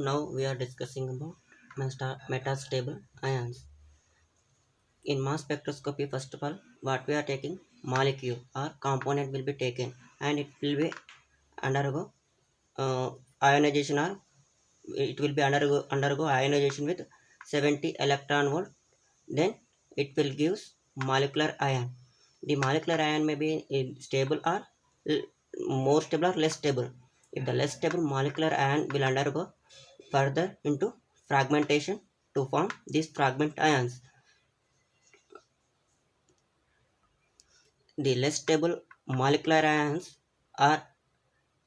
Now we are discussing about metastable ions. In mass spectroscopy, first of all, what we are taking, molecule or component will be taken, and it will be undergo ionization, or it will be undergo ionization with 70 electron volt. Then it will give molecular ion. The molecular ion may be stable or more stable or less stable. If the less stable molecular ion will undergo further into fragmentation to form these fragment ions. The less stable molecular ions are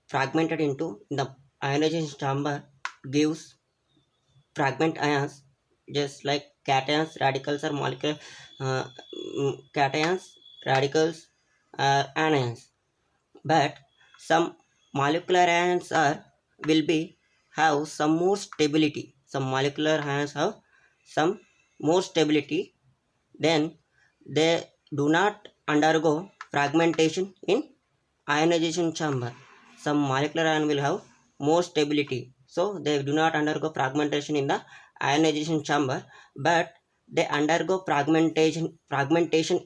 fragmented into the ionization chamber, gives fragment ions just like cations, radicals, or molecular uh, cations, radicals, anions. But some molecular ions are will be have some more stability. Some molecular ions have some more stability. Then they do not undergo fragmentation in ionization chamber. Some molecular ion will have more stability, so they do not undergo fragmentation in the ionization chamber, but they undergo fragmentation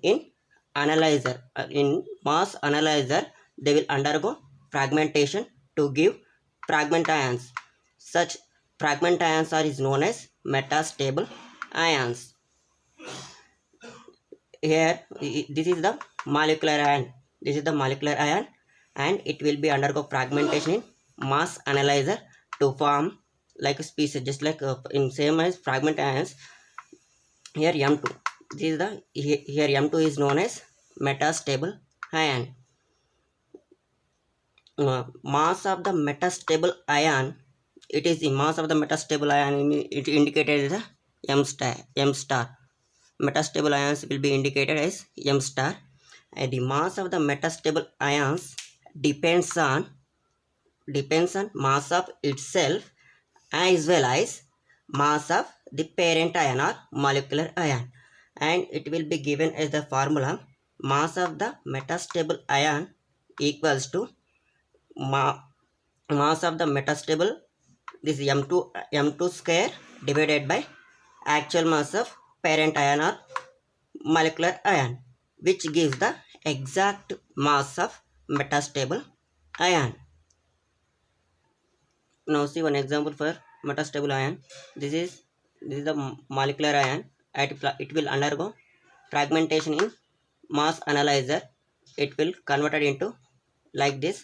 in analyzer. In mass analyzer, they will undergo fragmentation to give fragment ions. Such fragment ions are is known as metastable ions. Here this is the molecular ion. This is the molecular ion, and it will be undergo fragmentation in mass analyzer to form like a species, just like in same as fragment ions. Here M2, this is the here M2 is known as metastable ion. Mass of the metastable ion, it is the mass of the metastable ion, it indicated as a m star. Metastable ions will be indicated as m star, and the mass of the metastable ions depends on mass of itself as well as mass of the parent ion or molecular ion, and it will be given as the formula: mass of the metastable ion equals to mass of the metastable, this m2 square divided by actual mass of parent ion or molecular ion, which gives the exact mass of metastable ion. Now see one example for metastable ion. This is the molecular ion. It will undergo fragmentation in mass analyzer. It will converted into like this.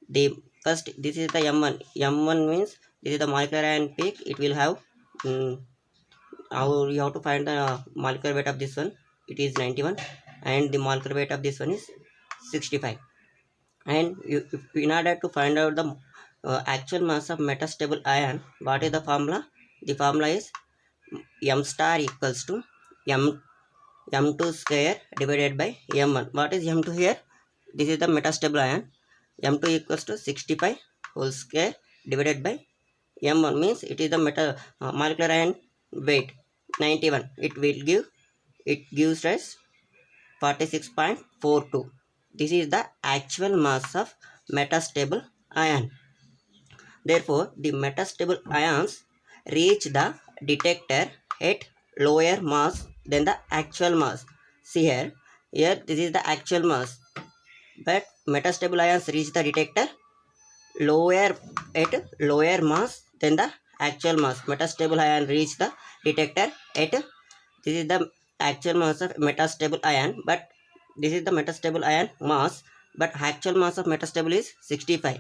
The first, this is the m1. M1 means this is the molecular ion peak. It will have how you have to find the molecular weight of this one. It is 91, and the molecular weight of this one is 65. And in order to find out the actual mass of metastable ion, what is the formula? The formula is m star equals to m2 square divided by m1. What is m2 here? This is the metastable ion. M2 equals to 65 whole square divided by m1 means it is the molecular ion weight 91. It gives us 46.42. This is the actual mass of metastable ion. Therefore, the metastable ions reach the detector at lower mass than the actual mass. See here this is the actual mass, but metastable ions reach the detector lower at lower mass than the actual mass. Metastable ion reach the detector at, this is the actual mass of metastable ion, but this is the metastable ion mass, but actual mass of metastable is 65.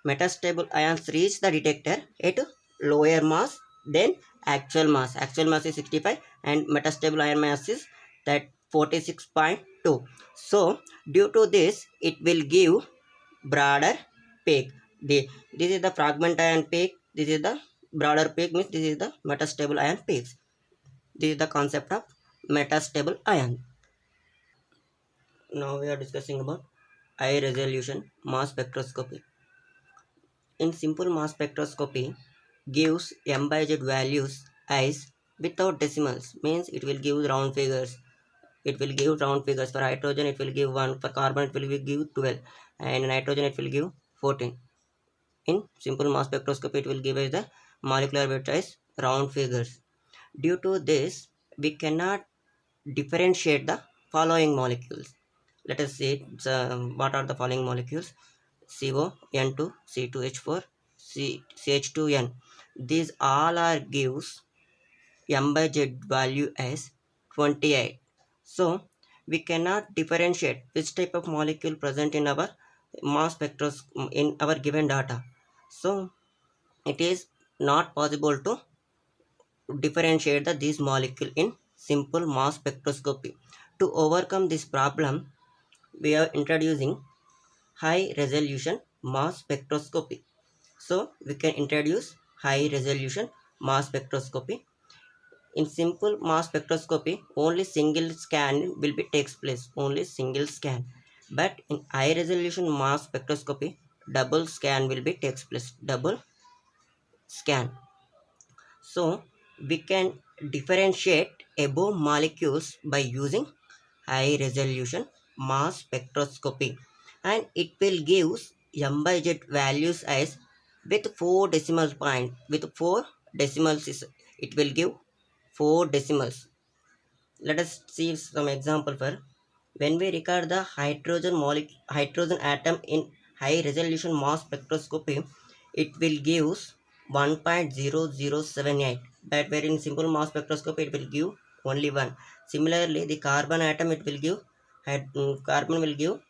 Metastable ions reach the detector at lower mass than actual mass. Actual mass is 65 and metastable ion mass is that 46.2. So due to this, it will give broader peak. This is the fragment ion peak. This is the broader peak, means this is the metastable ion peaks. This is the concept of metastable ion. Now we are discussing about high resolution mass spectroscopy. In simple mass spectroscopy, gives m by z values as without decimals, means it will give round figures. It will give round figures. For hydrogen it will give 1, for carbon it will give 12, and nitrogen it will give 14. In simple mass spectroscopy it will give us the molecular weight is round figures. Due to this, we cannot differentiate the following molecules. Let us see what are the following molecules: CO, N2, C2H4, CH2N. These all are gives M by Z value as 28. So we cannot differentiate which type of molecule present in our mass spectroscopy in our given data. So it is not possible to differentiate these molecule in simple mass spectroscopy. To overcome this problem, we are introducing high resolution mass spectroscopy. So we can introduce high resolution mass spectroscopy. In simple mass spectroscopy, only single scan will be takes place, only single scan. But in high resolution mass spectroscopy, double scan will be takes place, double scan. So we can differentiate above molecules by using high resolution mass spectroscopy, and it will give M by Z values as with 4 decimal point, with 4 decimals it will give 4 decimals. Let us see some example for when we record the hydrogen atom in high resolution mass spectroscopy, it will give 1.0078, but where in simple mass spectroscopy it will give only 1. Similarly, the carbon atom it will give carbon will give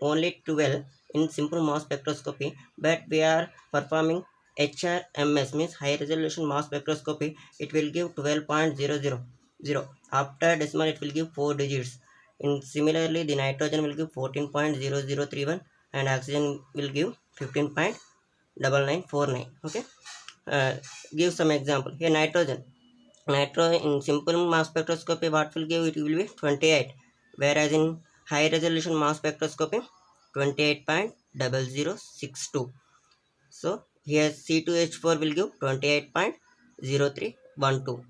only 12 in simple mass spectroscopy, but we are performing HRMS means high resolution mass spectroscopy, it will give 12.000. After decimal it will give 4 digits. In similarly, the nitrogen will give 14.0031 and oxygen will give 15.9949. Okay. uh, give some example here. Nitro in simple mass spectroscopy what will give, it will be 28, whereas in high resolution mass spectroscopy 28.0062. So here C2H4 will give 28.0312,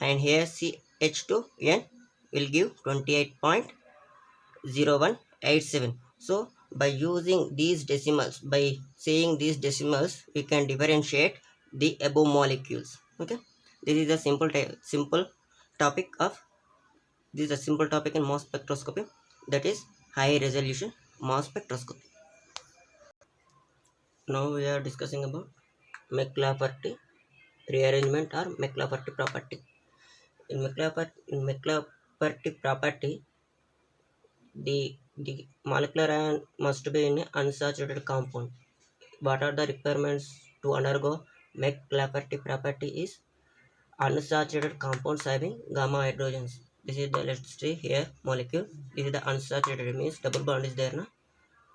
and here CH2N will give 28.0187. So by using these decimals, by saying these decimals, we can differentiate the above molecules. Okay, this is a simple topic of this is a simple topic in mass spectroscopy, that is high resolution mass spectroscopy. Now we are discussing about McLafferty rearrangement or McLafferty property. In McLafferty property, the molecular ion must be in unsaturated compound. What are the requirements to undergo McLafferty property? Is unsaturated compounds having gamma hydrogens. This is the, let's see here, molecule. This is the unsaturated, means double bond is there, na?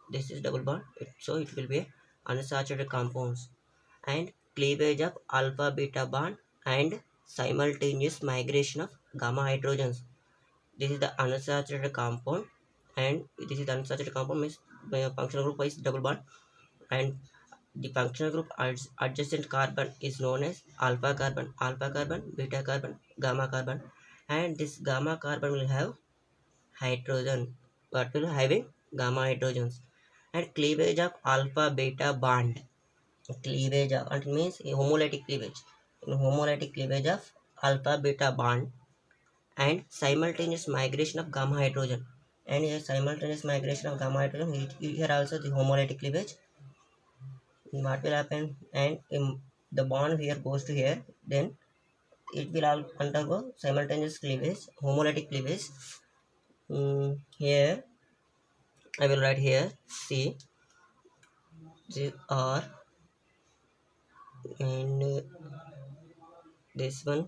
This is double bond, so it will be unsaturated compounds, and cleavage of alpha beta bond and simultaneous migration of gamma hydrogens. This is the unsaturated compound, and this is the unsaturated compound means functional group is double bond, and the functional group adjacent carbon is known as alpha carbon, beta carbon, gamma carbon, and this gamma carbon will have hydrogen. What will having gamma hydrogens, and cleavage of alpha beta bond. Cleavage of, it means a homolytic cleavage. In homolytic cleavage of alpha beta bond and simultaneous migration of gamma hydrogen. And here simultaneous migration of gamma hydrogen, here also the homolytic cleavage. What will happen, and the bond here goes to here, then it will all undergo simultaneous cleavage, homolytic cleavage. Here I will write here C G R, and this one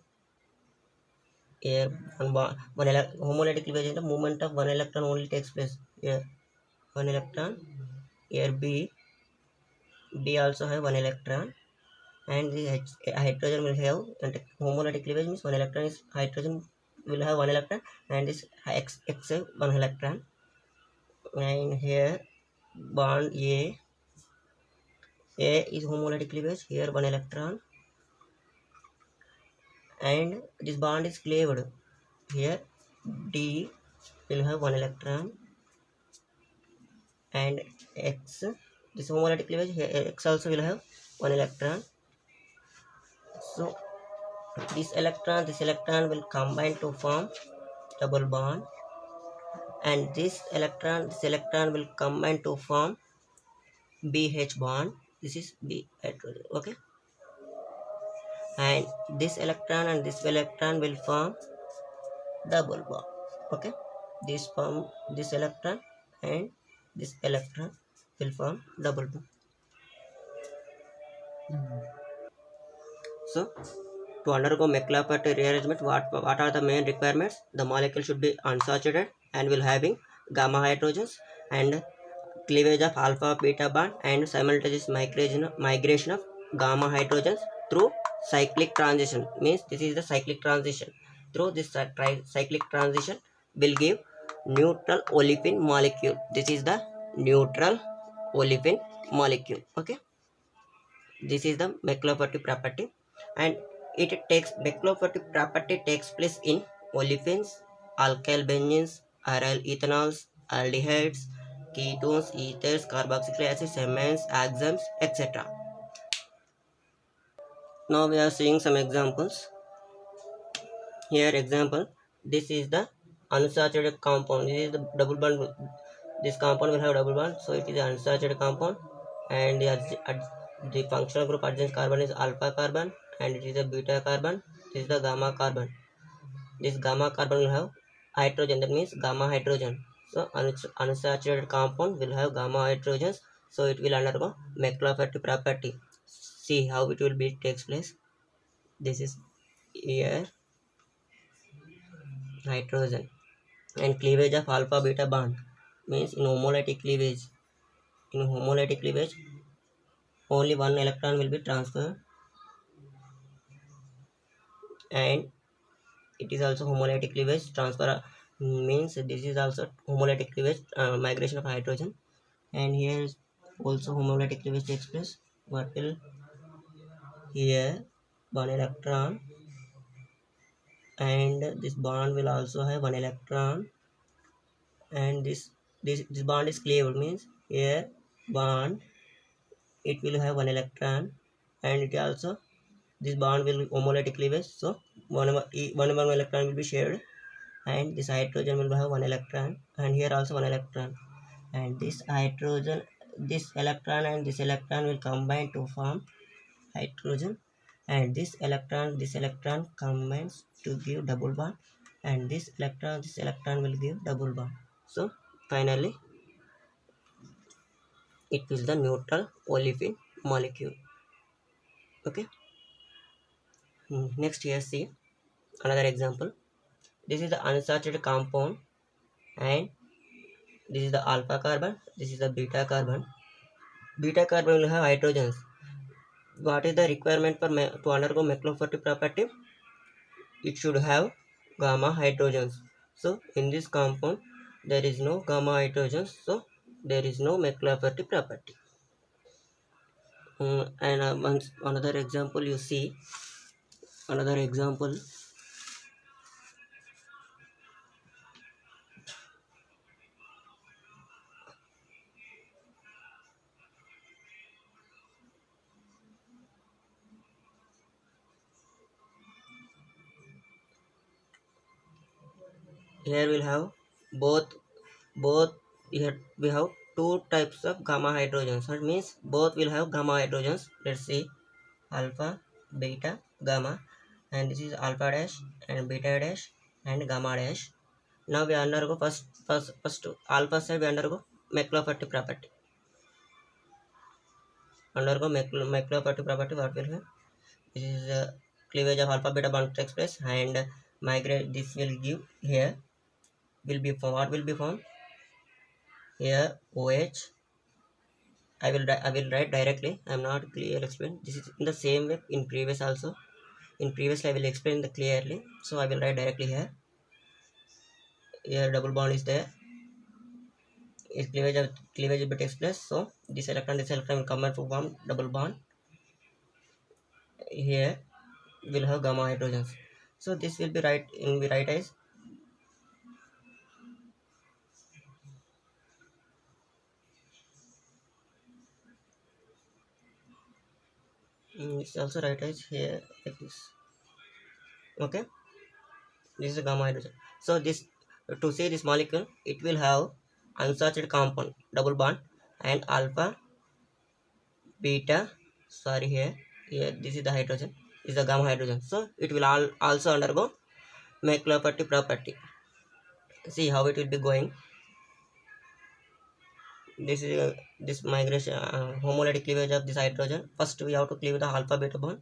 here homolytic cleavage is the movement of one electron only takes place here. One electron here. B also have one electron, and the hydrogen will have, and homolytic cleavage means one electron is hydrogen will have one electron, and this X have one electron, and here bond A is homolytic cleavage, here one electron, and this bond is cleaved. Here D will have one electron, and X, this homolytic cleavage, here X also will have one electron, So this electron will combine to form double bond, and this electron will combine to form BH bond. This is B hydrogen. Okay, and this electron will form double bond. Okay, this electron and this electron will form double bond. So to undergo McLaughlin rearrangement, what are the main requirements? The molecule should be unsaturated and will having gamma hydrogens, and cleavage of alpha beta bond, and simultaneous migration of gamma hydrogens through cyclic transition. Means this is the cyclic transition. Through this cyclic transition will give neutral olefin molecule. This is the neutral olefin molecule. Okay, this is the McLaughlin property, and McLaughlin property takes place in olefins, alkyl benzenes, aryl ethanols, aldehydes, ketones, ethers, carboxylic acids, amines, axams, etc. Now we are seeing some examples. Here example, this is the unsaturated compound. This is the double bond. This compound will have double bond, so it is an unsaturated compound, and the functional group adjacent carbon is alpha carbon, and it is a beta carbon. This is the gamma carbon. This gamma carbon will have hydrogen, that means gamma hydrogen. So unsaturated compound will have gamma hydrogens, so it will undergo McLaughlin property. See how it will be takes place. This is here hydrogen, and cleavage of alpha beta bond means in homolytic cleavage. In homolytic cleavage, only one electron will be transferred, and it is also homolytic cleavage transfer, means this is also homolytic cleavage, migration of hydrogen, and here is also homolytic cleavage takes place. What will here one electron, and this bond will also have one electron, and this bond is cleaved, means here bond it will have one electron, and it also this bond will homolytic cleavage, so one electron will be shared, and this hydrogen will have one electron, and here also one electron, and this hydrogen, this electron will combine to form hydrogen, and this electron combines to give double bond, and this electron will give double bond. So finally it is the neutral olefin molecule. Okay. Next here see another example. This is the unsaturated compound, and this is the alpha carbon, this is the beta carbon. Beta carbon will have hydrogens. What is the requirement for to undergo McLaughlin property? It should have gamma hydrogens. So in this compound there is no gamma hydrogens, so there is no McLaughlin property. And another example you see, another example. Here we'll have both here we have two types of gamma hydrogens. That means both will have gamma hydrogens. Let's see alpha, beta, gamma, and this is alpha dash and beta dash and gamma dash. Now we undergo first alpha side we undergo McLaughlin property. Undergo McLaughlin property. What will have? This is cleavage of alpha beta bond takes place, and migrate. This will give here will be formed. What will be formed? Here OH. I will write directly. I am not clear explain. This is in the same way in previous also. In previous I will explain the clearly. So I will write directly here. Here double bond is there. Is cleavage will takes place. So this electron will come and form double bond. Here will have gamma hydrogens. So this will be right as It's also write as here like this. Okay, this is a gamma hydrogen. So this, to say this molecule, it will have unsaturated compound double bond and alpha beta, sorry, here this is the hydrogen, this is the gamma hydrogen. So it will also undergo McLaughlin property. See how it will be going. This is this migration homolytic cleavage of this hydrogen. First we have to cleave the alpha beta bond.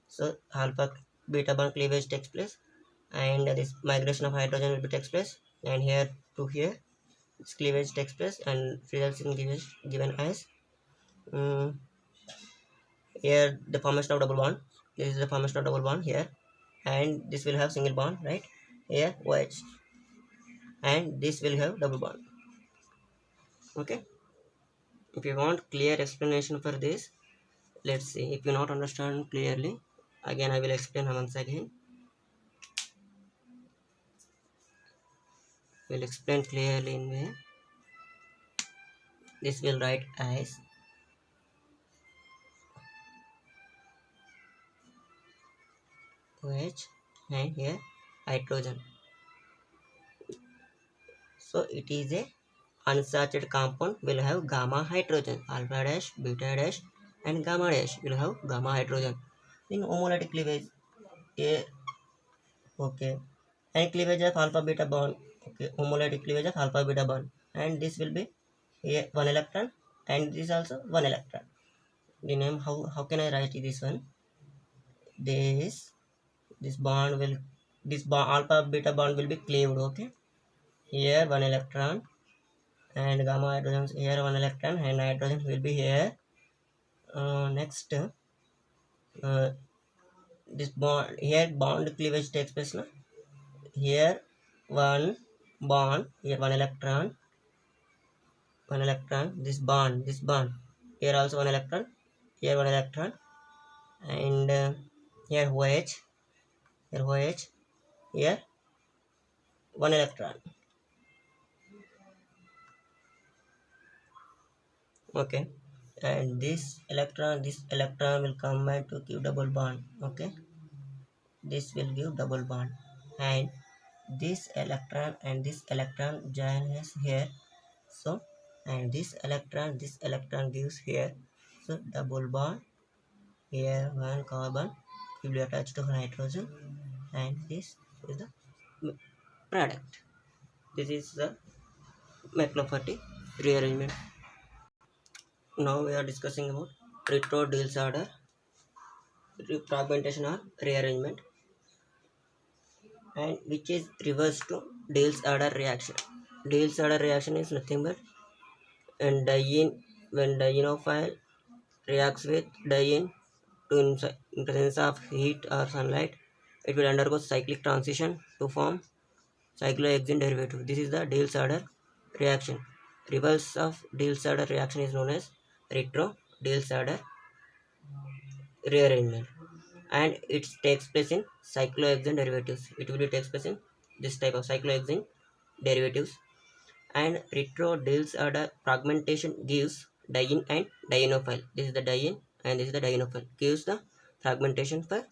So alpha beta bond cleavage takes place, and this migration of hydrogen will be takes place, and here to here this cleavage takes place and results in cleavage given as here the formation of double bond. This is the formation of double bond here, and this will have single bond, right? Here OH, and this will have double bond. Okay, if you want clear explanation for this, let's see. If you not understand clearly, again I will explain once again. Will explain clearly in way. This will write as OH and here hydrogen. So it is a unsaturated compound will have gamma hydrogen, alpha dash, beta dash, and gamma dash will have gamma hydrogen. In homolytic cleavage, a okay, and cleavage of alpha beta bond. Okay, homolytic cleavage of alpha beta bond, and this will be a one electron, and this also one electron. The name, how can I write this one? This bond will, this bond, alpha beta bond will be cleaved. Okay, here one electron, and gamma hydrogen here one electron, and nitrogen will be here. Next, this bond here bond cleavage takes place now. Here one bond, here one electron, this bond here also one electron, here one electron, and here OH, here one electron. Okay, and this electron will combine to give double bond. Okay, this will give double bond, and this electron joins here. So, and this electron gives here. So double bond, here one carbon will be attached to nitrogen, and this is the product. This is the McLaughlin rearrangement. Now we are discussing about retro Diels order, fragmentation or rearrangement, and which is reverse to Diels order reaction. Diels order reaction is nothing but when dienophile reacts with diene to in presence of heat or sunlight, it will undergo cyclic transition to form cyclohexene derivative. This is the Diels order reaction. Reverse of Diels order reaction is known as retro Diels order rearrangement, and it takes place in cyclohexane derivatives. It will be takes place in this type of cyclohexane derivatives, and retro Diels order fragmentation gives diene and dienophile. This is the diene and this is the dienophile. Gives the fragmentation for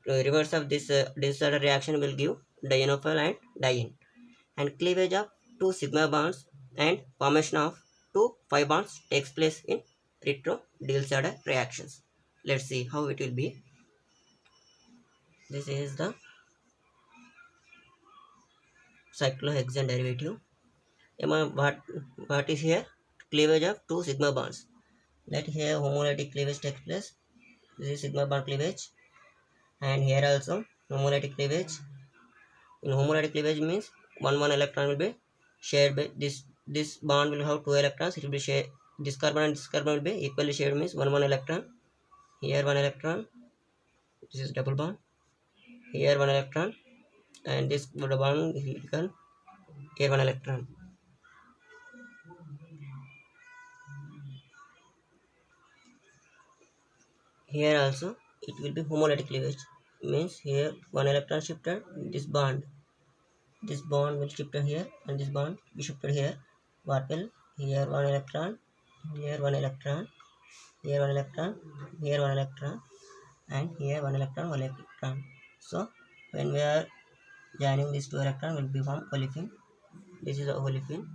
reverse of this Diels order reaction will give dienophile and diene, and cleavage of two sigma bonds and formation of two pi bonds takes place in retro Diels order reactions. Let's see how it will be. This is the cyclohexane derivative. What is here? Cleavage of two sigma bonds. Let here homolytic cleavage takes place. This is sigma bond cleavage, and here also homolytic cleavage. In homolytic cleavage means one electron will be shared by this bond will have two electrons. It will be shared. This carbon and this carbon will be equally shared, means one electron. Here one electron. This is double bond. Here one electron, and this double bond here one electron. Here also it will be homolytic cleavage, means here one electron shifted, this bond will shifted here, and this bond be shifted here. What will, here one electron, here one electron, here one electron, here one electron, and here one electron, one electron. So when we are joining these two electrons, will become olefin. This is a olefin.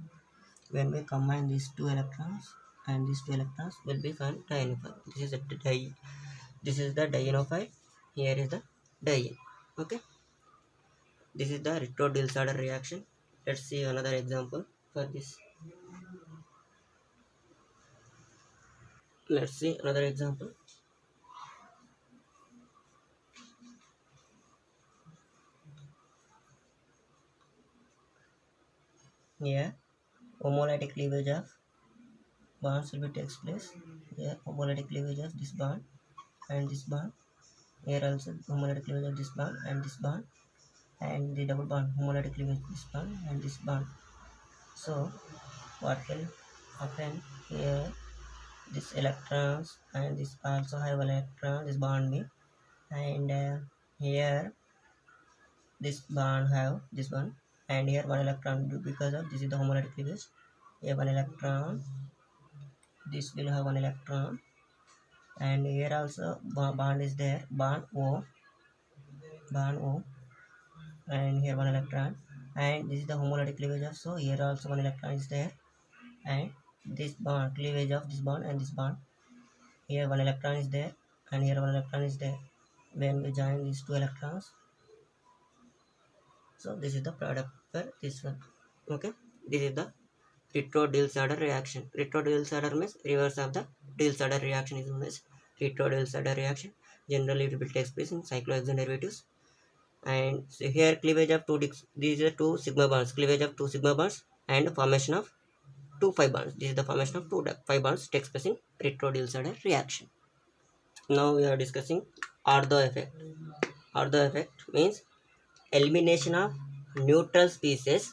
When we combine these two electrons and these two electrons, will become dienophile. This is a di. This is the dienophile. Here is the diene. Okay. This is the Ritro-Diels-Alder reaction. Let's see another example for this. Let's see another example. Here, homolytic cleavage of bonds will be takes place. Here, homolytic cleavage of this bond and this bond. Here also homolytic cleavage of this bond and this bond, and the double bond homolytic cleavage of this bond and this bond. So, what will happen here? This electrons and this also have electron. This bond me, and here this bond have this one, and here one electron, because of this is the homolytic cleavage. Here one electron, this will have one electron, and here also bond is there, bond O, and here one electron, and this is the homolytic cleavage of, so here also one electron is there, and this bond cleavage of this bond and this bond, here one electron is there and here one electron is there. When we join these two electrons, so this is the product for this one. Okay, this is the Ritro-Diels-Alder reaction. Ritro-Diels-Alder means reverse of the Diels-Alder reaction is known as Ritro-Diels-Alder reaction. Generally it will take place in cyclohexane derivatives. And so here cleavage of these are two sigma bonds, cleavage of two sigma bonds and formation of two pi bonds. This is the formation of two pi bonds takes place in Ritro-Diels-Alder reaction. Now we are discussing Ardagh effect. Ardagh effect means elimination of neutral species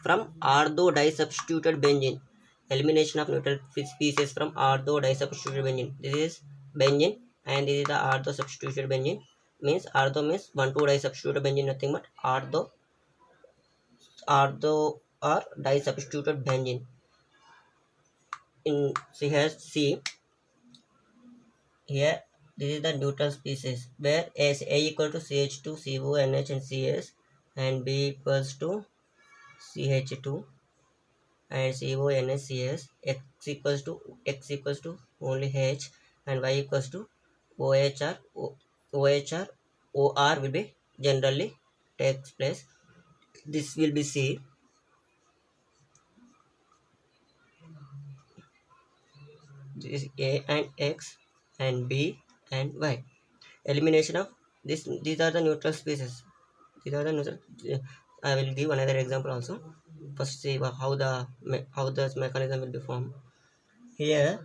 from ardagh disubstituted benzene. Elimination of neutral species from ardagh disubstituted benzene. This is benzene and this is the ardagh substituted benzene. Means ardagh means 1,2 disubstituted benzene, nothing but ardagh or disubstituted benzene. In here C, here this is the neutral species where A equal to CH2, CO, NH and CS, and B equals to CH2 and CO, NH, CS, X equals to only H, and Y equals to OH or OR will be generally takes place. This will be C. This is A and X and B and Y. Elimination of this. These are the neutral species. These are the neutral. I will give another example also. First, see how the mechanism will be formed. Here,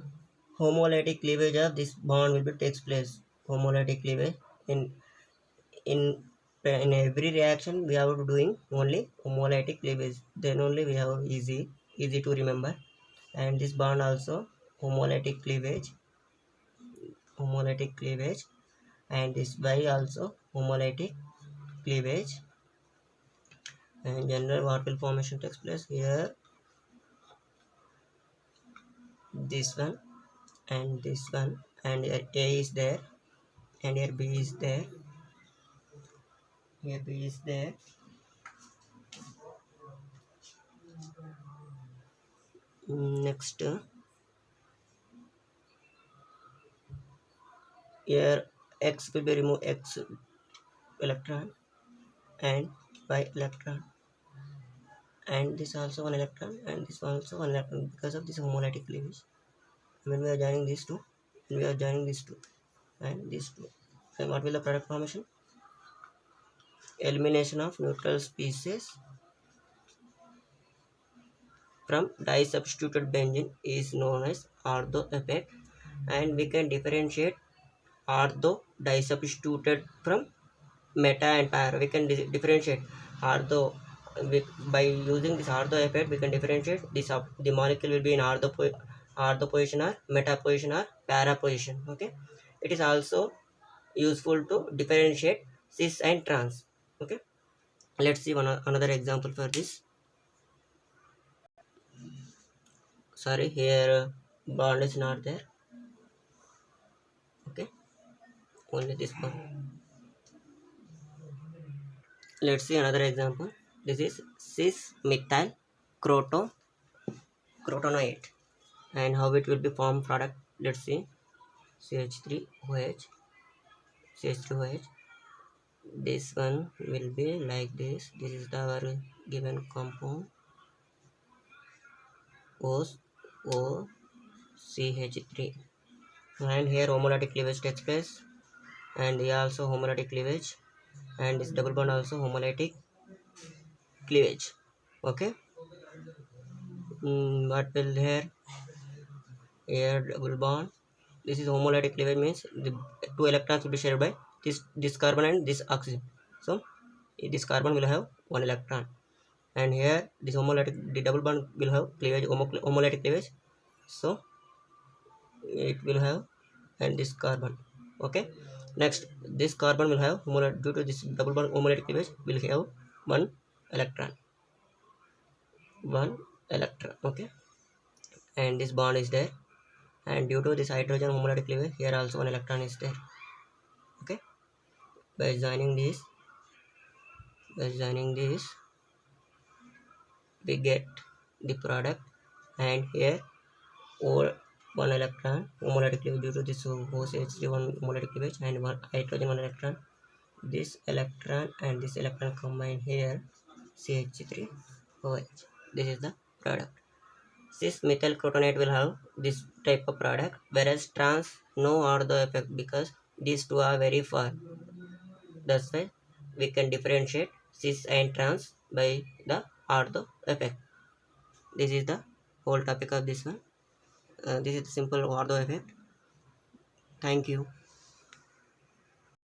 homolytic cleavage of this bond will be takes place. Homolytic cleavage in every reaction we are doing only homolytic cleavage. Then only we have easy to remember. And this bond also homolytic cleavage, and this Y also homolytic cleavage. And general what will formation takes place here, this one and this one, and here A is there and here B is there, here B is there. Next, here X will be remove X electron and Y electron, and this also one electron and this also one electron because of this homolytic cleavage. When we are joining these two, and these two, and what will the product formation? Elimination of neutral species from disubstituted benzene is known as Ardagh effect, and we can differentiate Ardagh disubstituted from meta and para. We can differentiate Ardagh by using this Ardagh effect. We can differentiate this the molecule will be in Ardagh position or meta position or para position. Okay, it is also useful to differentiate cis and trans. Okay, let's see another example for this. Sorry, here bond is not there. Okay, only this bond. Let's see another example. This is cis methyl crotenoate, and how it will be formed product. Let's see. CH3OH, CH3OH. This one will be like this. This is the our given compound OCH3, and here homolytic cleavage takes place, and here also homolytic cleavage, and this double bond also homolytic cleavage. Okay. What will here double bond. This is homolytic cleavage, means the two electrons will be shared by this carbon and this oxygen. So this carbon will have one electron, and here this the double bond will have cleavage, homolytic cleavage. So it will have, and this carbon. Okay. Next, this carbon will have due to this double bond homolytic cleavage will have electron one electron. Okay, and this bond is there, and due to this hydrogen homolytic cleavage, here also one electron is there. Okay, by joining this we get the product, and here all one electron homolytic cleavage due to this OCH3 one homolytic cleavage, and one hydrogen one electron. This electron and this electron combine here, CH3OH. This is the product. Cis methyl crotonate will have this type of product, whereas trans no ortho effect, because these two are very far. That's why we can differentiate cis and trans by the ortho effect. This is the whole topic of this one. This is the simple ortho effect. Thank you.